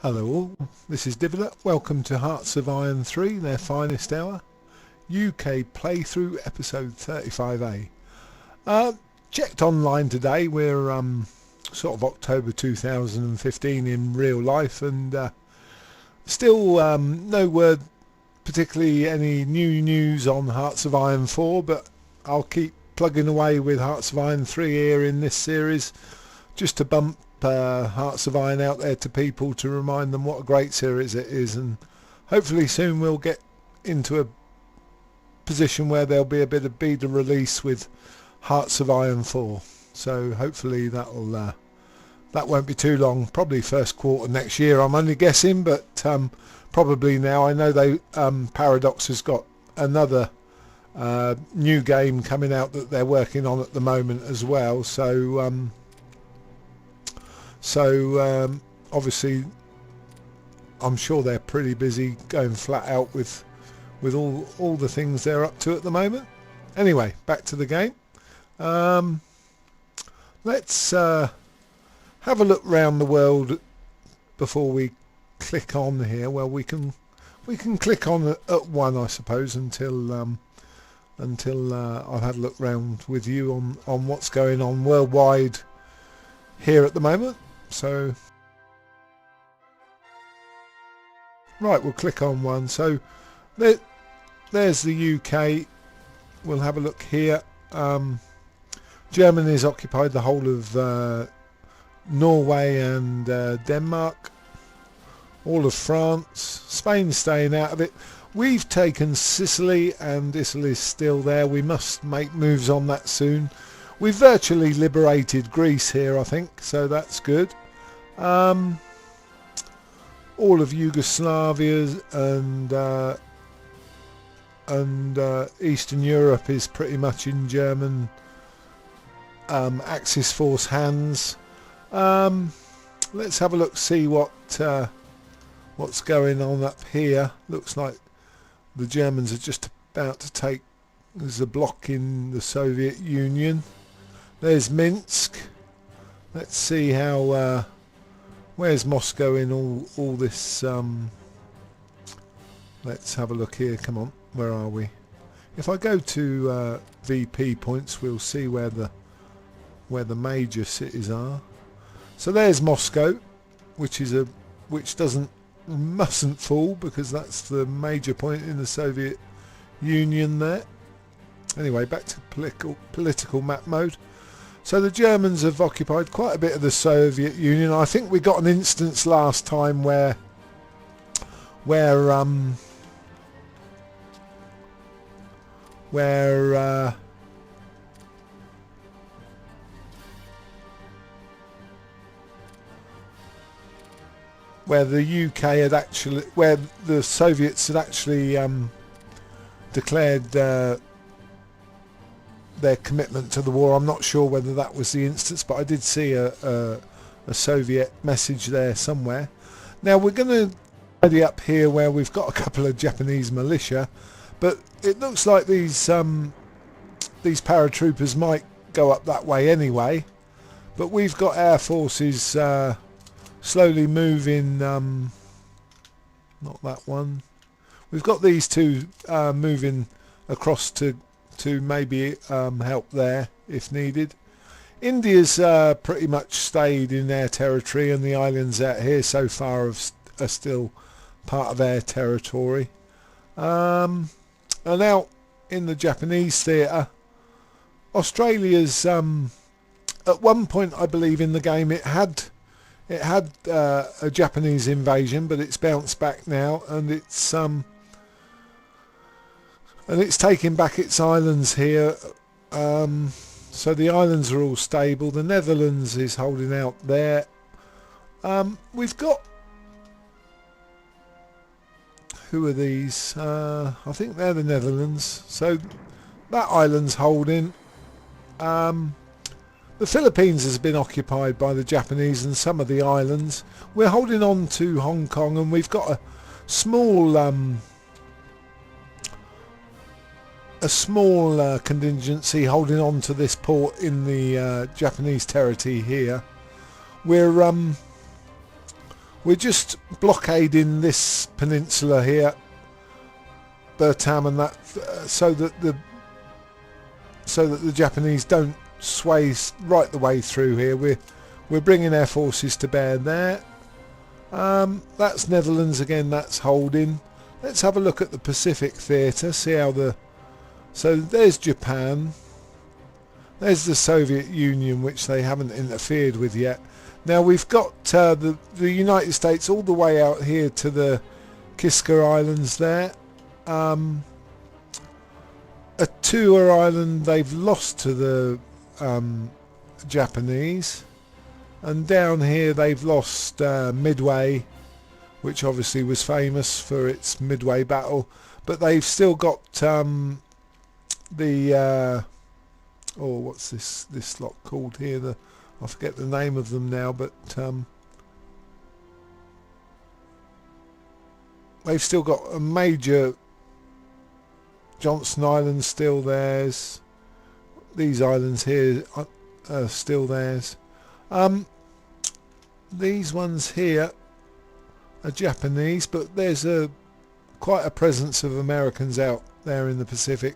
Hello all, this is Dividend. Welcome to Hearts of Iron 3, their finest hour. UK playthrough episode 35A. Checked online today, we're sort of October 2015 in real life, and still no word, particularly any new news on Hearts of Iron 4, but I'll keep plugging away with Hearts of Iron 3 here in this series, just to bump Hearts of Iron out there to people, to remind them what a great series it is, and hopefully soon we'll get into a position where there'll be a bit of beta release with Hearts of Iron 4, so hopefully that won't be too long, probably first quarter next year I'm only guessing, but probably now. I know they Paradox has got another new game coming out that they're working on at the moment as well, so obviously I'm sure they're pretty busy going flat out with all the things they're up to at the moment. Anyway, back to the game. Let's have a look round the world before we click on here. Well, we can click on at one, I suppose, until I've had a look round with you on what's going on worldwide here at the moment. So right, we'll click on one. So there's the UK. We'll have a look here. Germany has occupied the whole of Norway and Denmark, all of France. Spain's staying out of it. We've taken Sicily, and Italy's still there. We must make moves on that soon. We've virtually liberated Greece here, I think, so that's good. All of Yugoslavia and Eastern Europe is pretty much in German Axis force hands. Let's have a look, see what's going on up here. Looks like the Germans are just about to take. There's a block in the Soviet Union. There's Minsk. Let's see how where's Moscow in all this. Let's have a look here. Come on, where are we? If I go to VP points, we'll see where the major cities are. So there's Moscow, which mustn't fall, because that's the major point in the Soviet Union there. Anyway, back to political map mode. So the Germans have occupied quite a bit of the Soviet Union. I think we got an instance last time where the UK had actually, where the Soviets had actually declared their commitment to the war. I'm not sure whether that was the instance, but I did see a Soviet message there somewhere. Now we're going to tidy up here where we've got a couple of Japanese militia, but it looks like these paratroopers might go up that way anyway. But we've got our forces slowly moving. Not that one. We've got these two moving across to maybe help there if needed. India's pretty much stayed in their territory, and the islands out here so far are still part of their territory. And out in the Japanese theatre, Australia's at one point, I believe, in the game it had a Japanese invasion, but it's bounced back now, and it's taking back its islands here. So the islands are all stable. The Netherlands is holding out there. We've got, who are these? I think they're the Netherlands. So that island's holding. The Philippines has been occupied by the Japanese, and some of the islands. We're holding on to Hong Kong, and we've got a small contingency holding on to this port in the Japanese territory here. We're We're just blockading this peninsula here, Bertam, and that, so that the Japanese don't sway right the way through here. We're bringing our forces to bear there. That's Netherlands again. That's holding. Let's have a look at the Pacific theatre. See how so there's Japan. There's the Soviet Union, which they haven't interfered with yet. Now we've got the United States all the way out here to the Kiska Islands there. Atua Island they've lost to the Japanese, and down here they've lost Midway, which obviously was famous for its Midway battle, but they've still got what's this lot called here? I forget the name of them now, but they've still got a major Johnston Island still theirs. These islands here are still theirs. These ones here are Japanese, but there's quite a presence of Americans out there in the Pacific.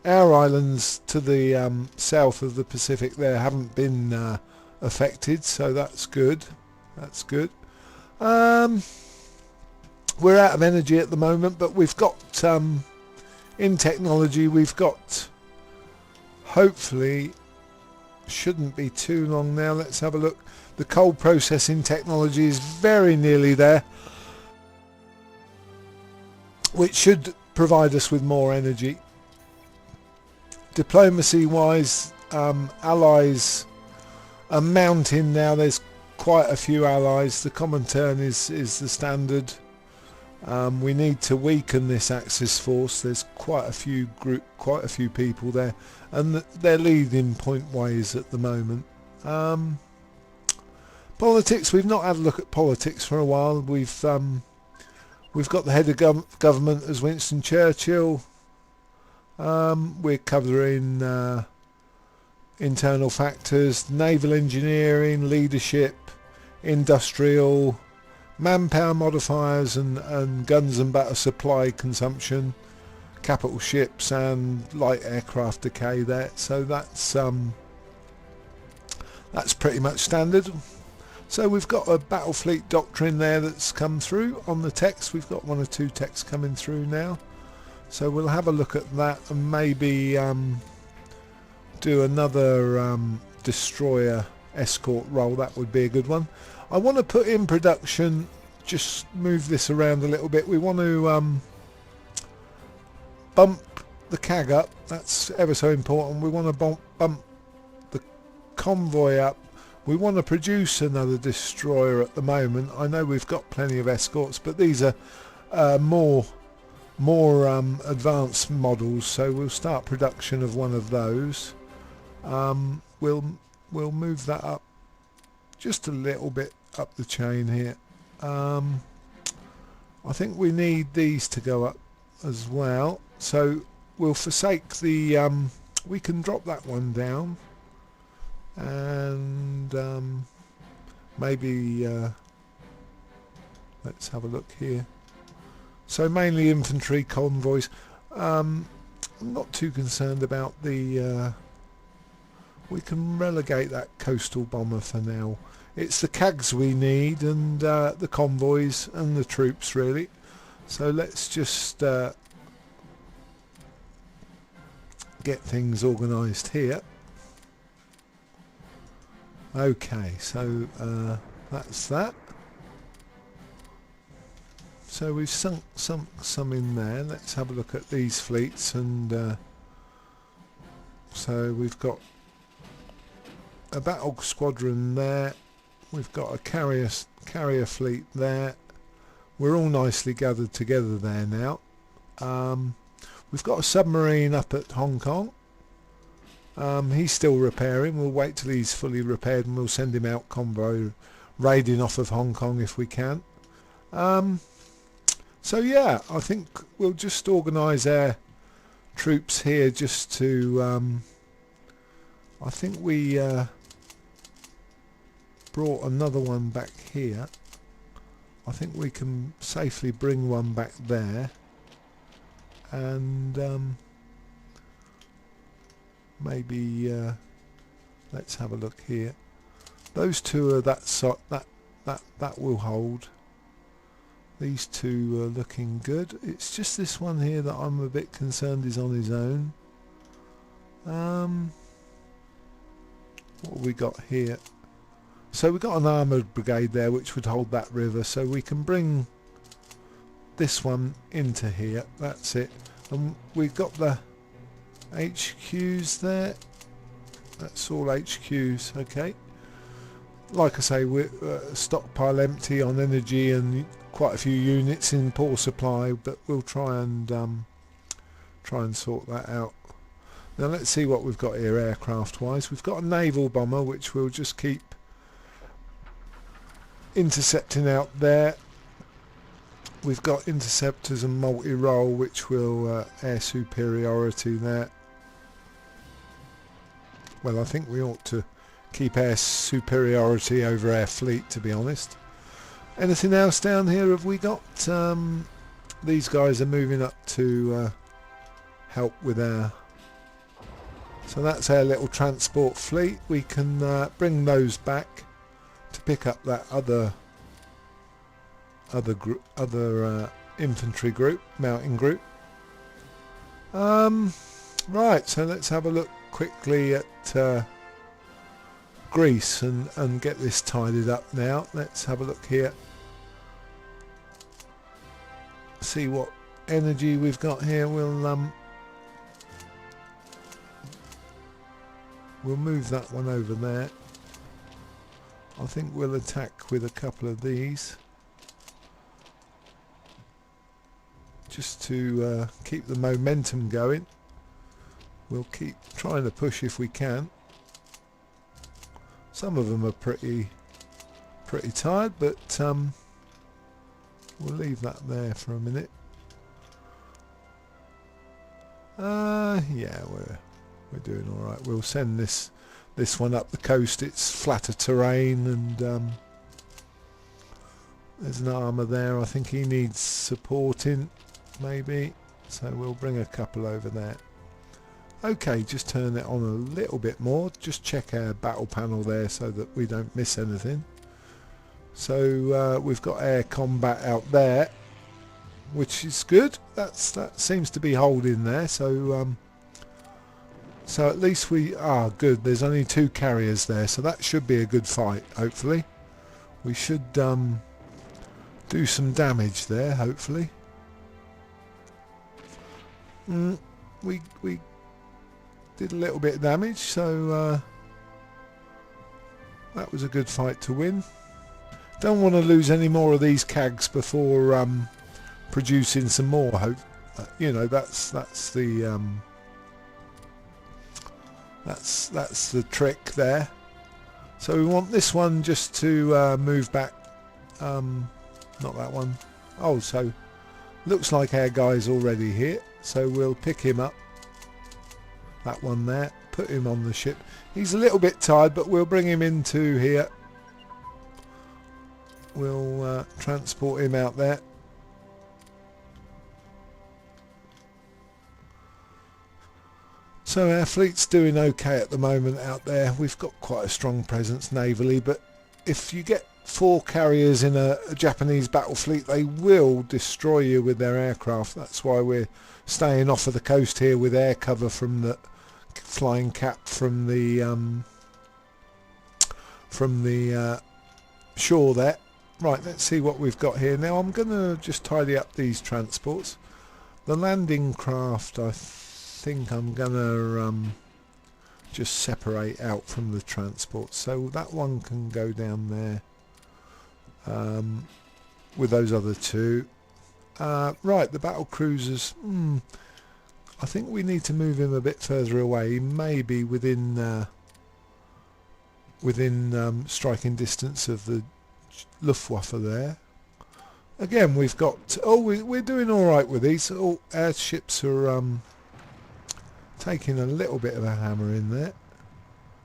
Our islands to the south of the Pacific there haven't been affected, so that's good. That's good. We're out of energy at the moment, but we've got in technology, we've got, hopefully shouldn't be too long now. Let's have a look. The cold processing technology is very nearly there, which should provide us with more energy. Diplomacy wise, allies are mounting now. There's quite a few allies. The Comintern is the standard. We need to weaken this Axis force. There's quite a few people there, and they're leading point ways at the moment. Politics, we've not had a look at politics for a while. We've got the head of government as Winston Churchill. We're covering internal factors, naval engineering, leadership, industrial, manpower modifiers, and guns and batter supply consumption, capital ships and light aircraft decay there. So that's pretty much standard. So we've got a battle fleet doctrine there that's come through on the text. We've got one or two texts coming through now. So we'll have a look at that and maybe do another destroyer escort role. That would be a good one. I want to put in production, just move this around a little bit. We want to bump the CAG up. That's ever so important. We want to bump the convoy up. We want to produce another destroyer at the moment. I know we've got plenty of escorts, but these are more advanced models, so we'll start production of one of those. We'll move that up just a little bit up the chain here. I think we need these to go up as well, so we'll forsake the we can drop that one down, and maybe let's have a look here. So mainly infantry convoys. I'm not too concerned about the we can relegate that coastal bomber for now. It's the CAGs we need, and the convoys and the troops really. So let's just get things organised here. Okay, so that's that. So we've sunk some in there. Let's have a look at these fleets, and so we've got a battle squadron there. We've got a carrier fleet there. We're all nicely gathered together there now. We've got a submarine up at Hong Kong. He's still repairing. We'll wait till he's fully repaired and we'll send him out convoy raiding off of Hong Kong if we can. So yeah, I think we'll just organise our troops here just to I think we brought another one back here. I think we can safely bring one back there, and maybe let's have a look here. Those two are that will hold. These two are looking good. It's just this one here that I'm a bit concerned is on his own. What have we got here? So we've got an armoured brigade there which would hold that river, so we can bring this one into here. That's it. And we've got the HQs there. That's all HQs. Okay. Like I say, we're stockpile empty on energy and quite a few units in poor supply, but we'll try and sort that out. Now let's see what we've got here aircraft wise. We've got a naval bomber which we'll just keep intercepting out there. We've got interceptors and multi-role which will air superiority there. Well, I think we ought to keep air superiority over our fleet, to be honest. Anything else down here have we got? These guys are moving up to help with our... So that's our little transport fleet. We can bring those back to pick up that other infantry group, mountain group. Right, so let's have a look quickly at Greece and get this tidied up now. Let's have a look here. See what energy we've got here. We'll move that one over there. I think we'll attack with a couple of these just to keep the momentum going. We'll keep trying to push if we can. Some of them are pretty tired, but we'll leave that there for a minute. Yeah, we're doing all right. We'll send this one up the coast. It's flatter terrain, and there's an armour there. I think he needs supporting, maybe. So we'll bring a couple over there. Okay, just turn it on a little bit more. Just check our battle panel there so that we don't miss anything. So we've got air combat out there, which is good. That seems to be holding there. So so at least we are good. There's only 2 carriers there, so that should be a good fight. Hopefully, we should do some damage there. Hopefully, we did a little bit of damage, so that was a good fight to win. Don't want to lose any more of these cags before producing some more. You know, that's the that's the trick there. So we want this one just to move back. Not that one. Oh, so looks like our guy's already here, so we'll pick him up. That one there, put him on the ship. He's a little bit tired, but we'll bring him into here. We'll transport him out there. So our fleet's doing okay at the moment out there. We've got quite a strong presence navally, but if you get 4 carriers in a Japanese battle fleet, they will destroy you with their aircraft. That's why we're staying off of the coast here with air cover from the flying cap from the shore there. Right, let's see what we've got here. Now I'm going to just tidy up these transports. The landing craft, I think I'm going to just separate out from the transport. So that one can go down there with those other 2. Right, the battle cruisers. I think we need to move him a bit further away, maybe within striking distance of the Luftwaffe there. Again, we've got... Oh, we're doing all right with these. Oh, our ships are taking a little bit of a hammer in there.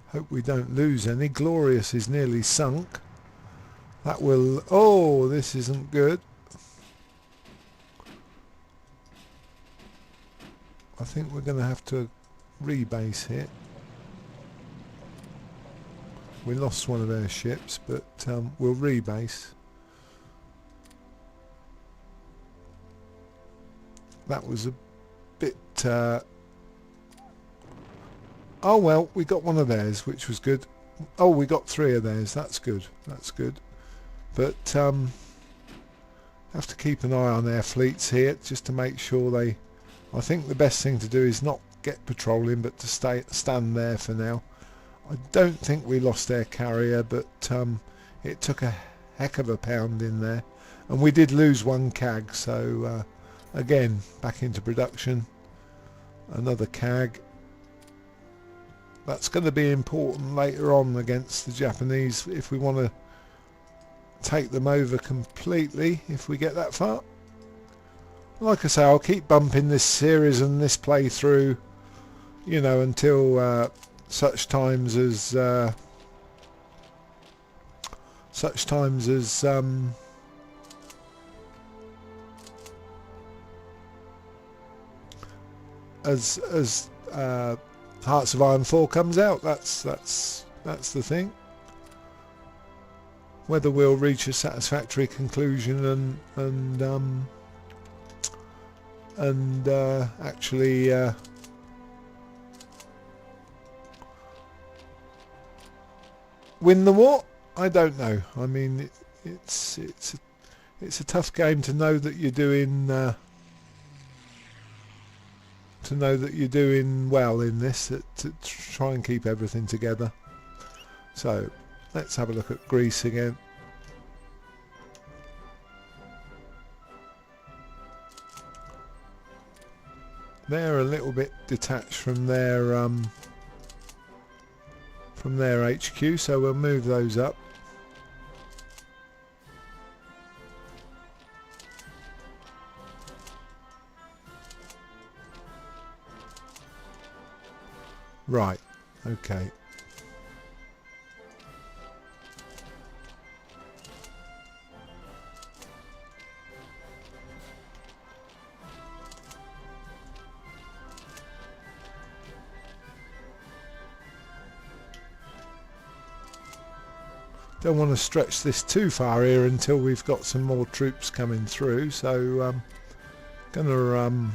Hope we don't lose any. Glorious is nearly sunk. That will... Oh, this isn't good. I think we're going to have to rebase here. We lost one of our ships, but we'll rebase. That was a bit... Oh well, we got one of theirs, which was good. Oh, we got 3 of theirs. That's good. That's good. But have to keep an eye on their fleets here just to make sure they... I think the best thing to do is not get patrolling, but to stand there for now. I don't think we lost their carrier, but it took a heck of a pound in there, and we did lose 1 CAG. So again, back into production. Another CAG. That's going to be important later on against the Japanese if we want to take them over completely, if we get that far. Like I say, I'll keep bumping this series and this playthrough, you know, until such times as Hearts of Iron 4 comes out. That's the thing. Whether we'll reach a satisfactory conclusion and actually win the war, I don't know. I mean, it's a tough game to know that you're doing well in this, to try and keep everything together. So let's have a look at Greece again. They're a little bit detached from their HQ, so we'll move those up. Right, okay. Don't want to stretch this too far here until we've got some more troops coming through, so gonna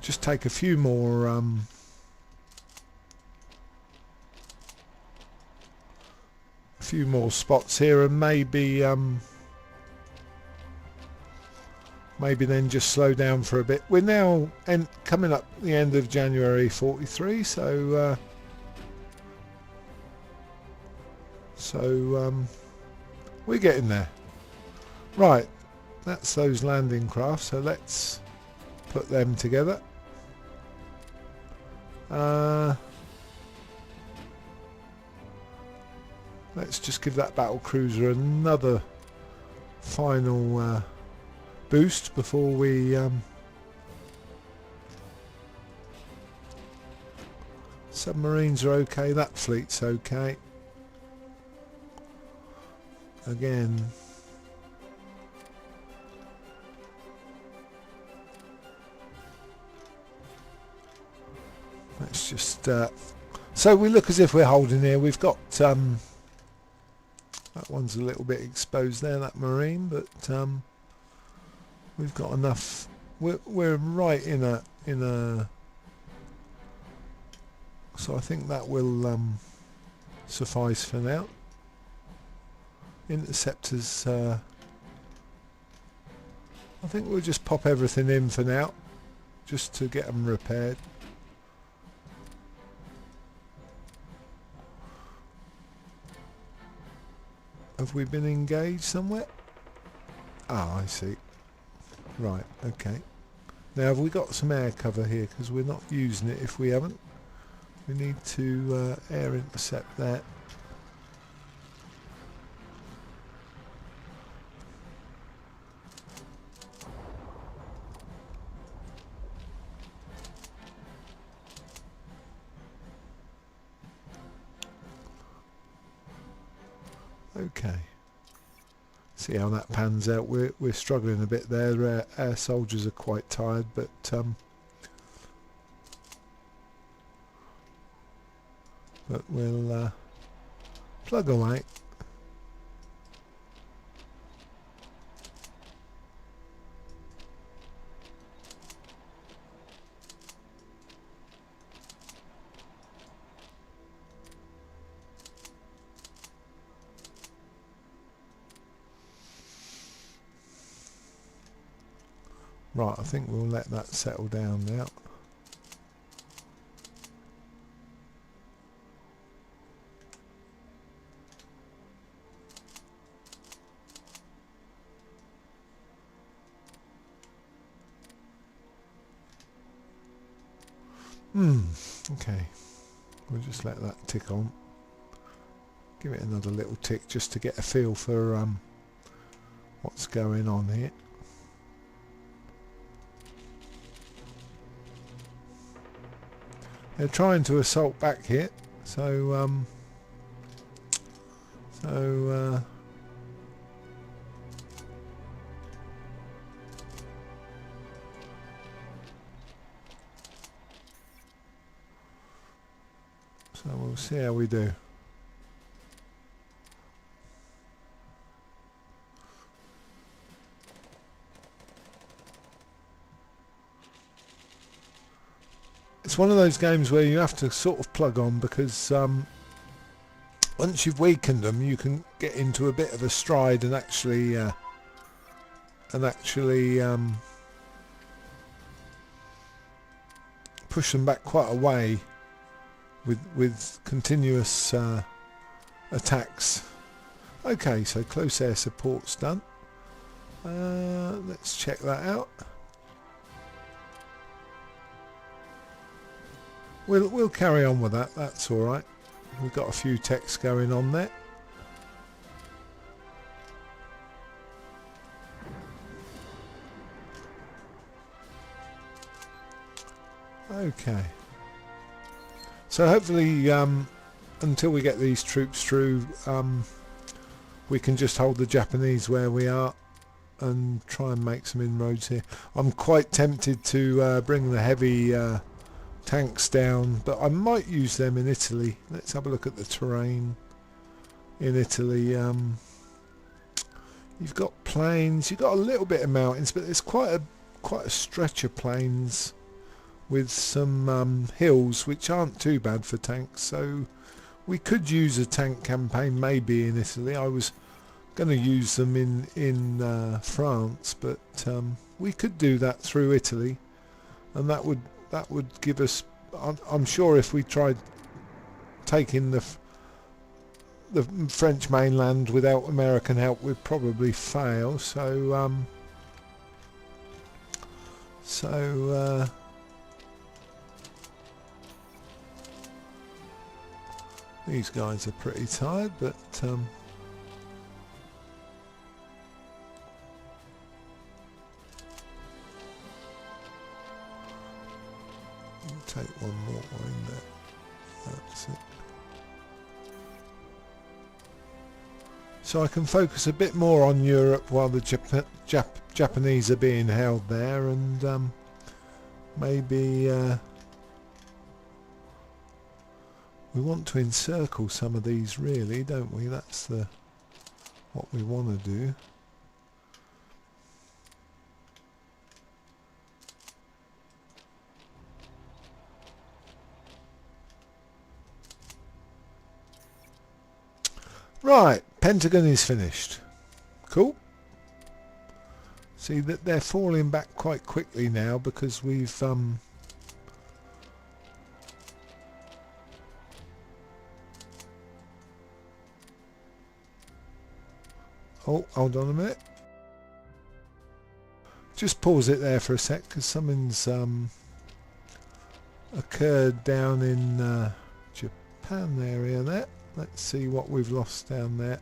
just take a few more spots here, and maybe then just slow down for a bit. We're now coming up the end of January 43, so we're getting there. Right, that's those landing craft, so let's put them together. Let's just give that battle cruiser another final boost before we submarines are okay, that fleet's okay. Again, let's just so we look as if we're holding here. We've got that one's a little bit exposed there, that marine, but we've got enough. We're right in a so I think that will suffice for now. Interceptors, I think we'll just pop everything in for now, just to get them repaired. Have we been engaged somewhere? Ah, I see. Right, okay. Now have we got some air cover here, because we're not using it if we haven't. We need to air intercept that. Okay. See how that pans out. We're struggling a bit there. Our soldiers are quite tired, but we'll plug away. Right, I think we'll let that settle down now. Okay. We'll just let that tick on. Give it another little tick just to get a feel for what's going on here. They're trying to assault back here, so we'll see how we do. It's one of those games where you have to sort of plug on, because once you've weakened them, you can get into a bit of a stride and actually push them back quite a way with continuous attacks. Okay, so close air support's done. Let's check that out. We'll carry on with that. That's all right. We've got a few techs going on there. Okay. So hopefully, until we get these troops through, we can just hold the Japanese where we are and try and make some inroads here. I'm quite tempted to bring the heavy tanks down, but I might use them in Italy. Let's have a look at the terrain in Italy. You've got plains, you've got a little bit of mountains, but there's quite a stretch of plains with some hills which aren't too bad for tanks, so we could use a tank campaign maybe in Italy. I was going to use them in France, but we could do that through Italy, and that would give us, I'm sure if we tried taking the French mainland without American help, we'd probably fail. So these guys are pretty tired, but take one more in there. That's it. So I can focus a bit more on Europe while the Japanese are being held there, and maybe we want to encircle some of these, really, don't we? That's what we want to do. Right, Pentagon is finished. Cool. See that they're falling back quite quickly now because we've oh, hold on a minute. Just pause it there for a sec, because something's occurred down in Japan area there. Let's see what we've lost down there.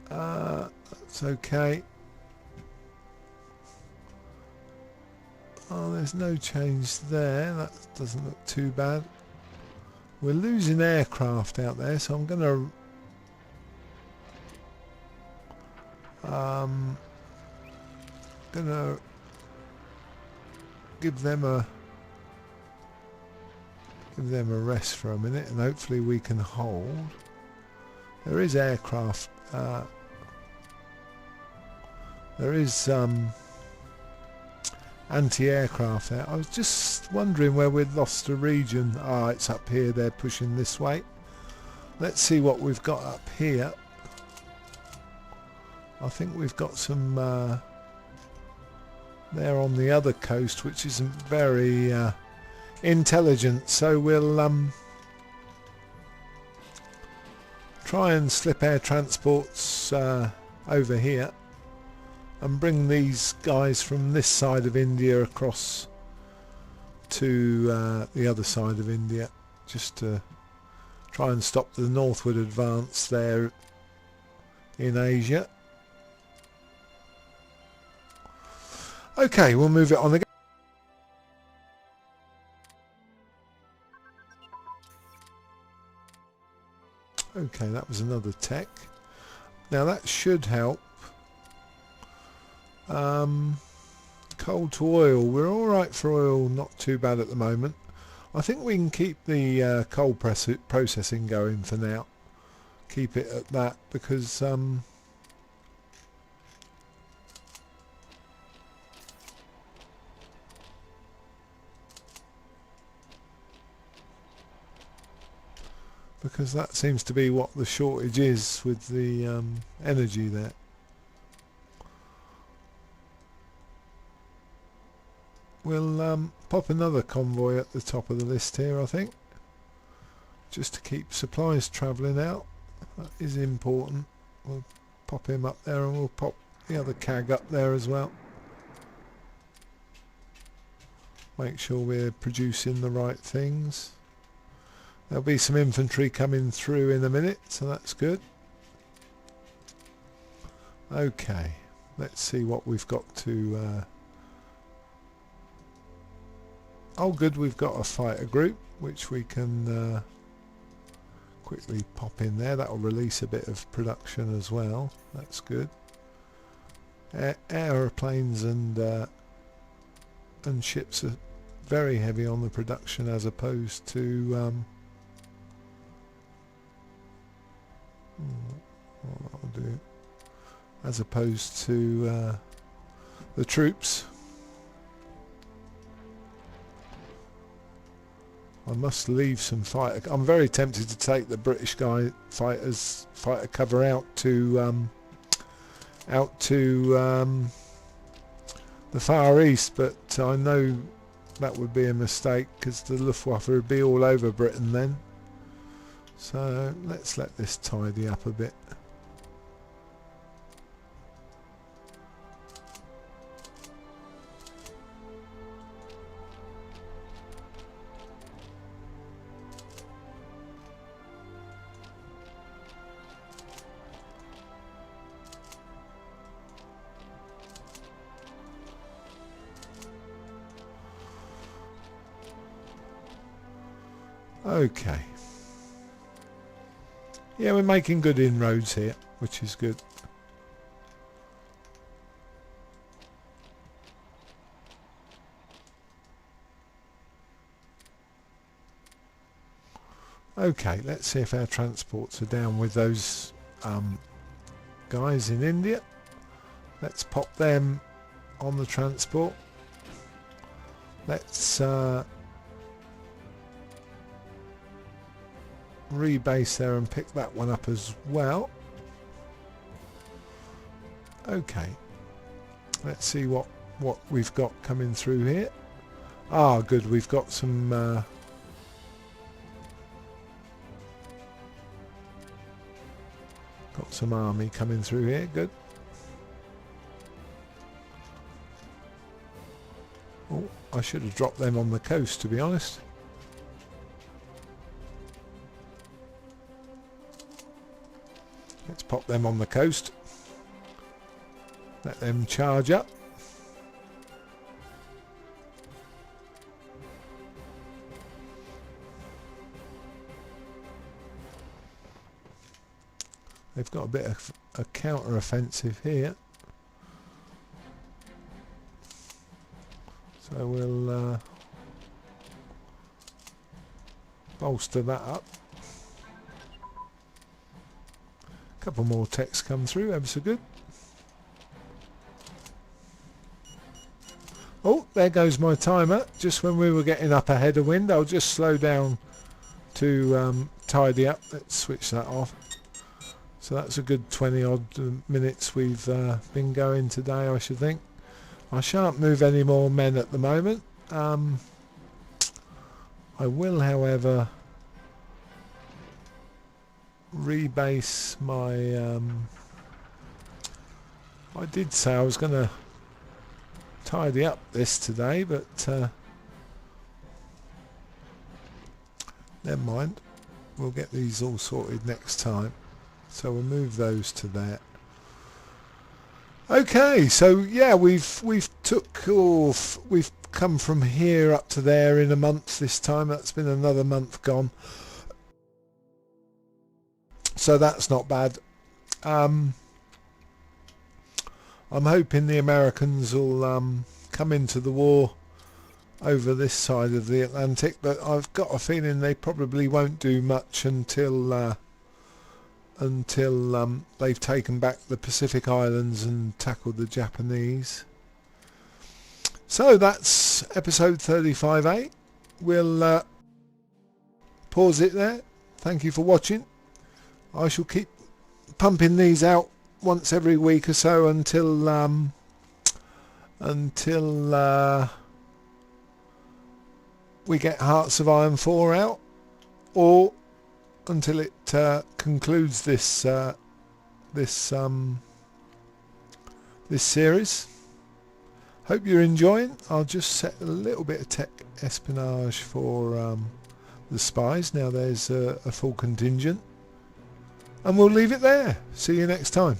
That's okay. Oh, there's no change there. That doesn't look too bad. We're losing aircraft out there, so I'm going to Gonna give them a rest for a minute, and hopefully we can hold. There is aircraft. There is anti-aircraft there. I was just wondering where we'd lost a region. Ah, it's up here. They're pushing this way. Let's see what we've got up here. I think we've got some there on the other coast, which isn't very intelligent. So we'll try and slip air transports over here and bring these guys from this side of India across to the other side of India, just to try and stop the northward advance there in Asia. Okay, we'll move it on again. Okay, that was another tech. Now that should help. Coal to oil. We're alright for oil, not too bad at the moment. I think we can keep the coal processing going for now. Keep it at that because that seems to be what the shortage is with the energy there. We'll pop another convoy at the top of the list here, I think, just to keep supplies travelling out. That is important. We'll pop him up there, and we'll pop the other CAG up there as well. Make sure we're producing the right things. There'll be some infantry coming through in a minute, so that's good. Okay, let's see what we've got to oh good, we've got a fighter group which we can quickly pop in there. That'll release a bit of production as well. That's good. Aeroplanes and ships are very heavy on the production as opposed to I'll do as opposed to the troops. I must leave some fighter. I'm very tempted to take the British fighter cover out to the Far East, but I know that would be a mistake because the Luftwaffe would be all over Britain then. So let's let this tidy up a bit. Okay. Yeah, we're making good inroads here, which is good. Okay, let's see if our transports are down with those guys in India. Let's pop them on the transport. Let's rebase there and pick that one up as well. Okay, let's see what we've got coming through here. Ah, good, we've got some army coming through here. Good. Oh, I should have dropped them on the coast, to be honest. Let's pop them on the coast. Let them charge up. They've got a bit of a counter-offensive here. So we'll bolster that up. A couple more texts come through, ever so good. Oh, there goes my timer. Just when we were getting up ahead of wind, I'll just slow down to tidy up. Let's switch that off. So that's a good 20 odd minutes we've been going today, I should think. I shan't move any more men at the moment. I will, however, rebase my... I did say I was going to tidy up this today, but never mind. We'll get these all sorted next time. So we'll move those to there. Okay, so yeah, we've come from here up to there in a month this time. That's been another month gone. So that's not bad. I'm hoping the Americans will come into the war over this side of the Atlantic, but I've got a feeling they probably won't do much until they've taken back the Pacific Islands and tackled the Japanese. So that's episode 35A. We'll pause it there. Thank you for watching. I shall keep pumping these out once every week or so until we get Hearts of Iron 4 out, or until it concludes this series. Hope you're enjoying. I'll just set a little bit of tech espionage for the spies. Now there's a full contingent, and we'll leave it there. See you next time.